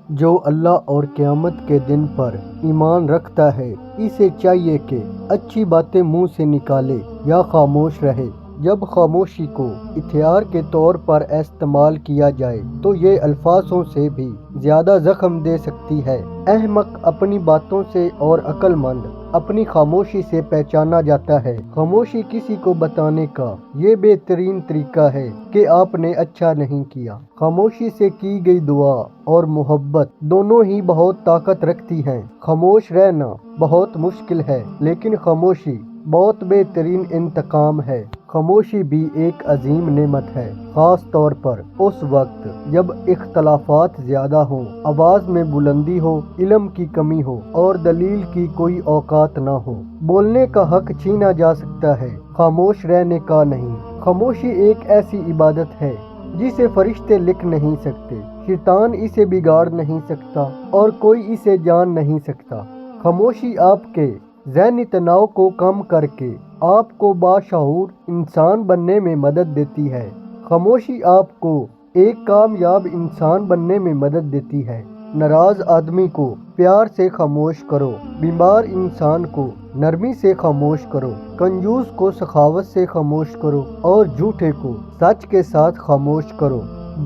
جو اللہ اور قیامت کے دن پر ایمان رکھتا ہے اسے چاہیے کہ اچھی باتیں منہ سے نکالے یا خاموش رہے۔ جب خاموشی کو ہتھیار کے طور پر استعمال کیا جائے تو یہ الفاظوں سے بھی زیادہ زخم دے سکتی ہے۔ احمق اپنی باتوں سے اور عقل مند اپنی خاموشی سے پہچانا جاتا ہے۔ خاموشی کسی کو بتانے کا یہ بہترین طریقہ ہے کہ آپ نے اچھا نہیں کیا۔ خاموشی سے کی گئی دعا اور محبت دونوں ہی بہت طاقت رکھتی ہیں۔ خاموش رہنا بہت مشکل ہے لیکن خاموشی بہت بہترین انتقام ہے۔ خاموشی بھی ایک عظیم نعمت ہے، خاص طور پر اس وقت جب اختلافات زیادہ ہوں، آواز میں بلندی ہو، علم کی کمی ہو اور دلیل کی کوئی اوقات نہ ہو۔ بولنے کا حق چھینا جا سکتا ہے، خاموش رہنے کا نہیں۔ خاموشی ایک ایسی عبادت ہے جسے فرشتے لکھ نہیں سکتے، شیطان اسے بگاڑ نہیں سکتا اور کوئی اسے جان نہیں سکتا۔ خاموشی آپ کے ذہنی تناؤ کو کم کر کے آپ کو باشعور انسان بننے میں مدد دیتی ہے۔ خاموشی آپ کو ایک کامیاب انسان بننے میں مدد دیتی ہے۔ ناراض آدمی کو پیار سے خاموش کرو، بیمار انسان کو نرمی سے خاموش کرو، کنجوس کو سخاوت سے خاموش کرو اور جھوٹے کو سچ کے ساتھ خاموش کرو۔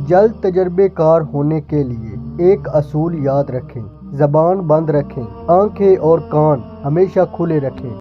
جلد تجربے کار ہونے کے لیے ایک اصول یاد رکھیں: زبان بند رکھیں، آنکھیں اور کان ہمیشہ کھلے رکھیں۔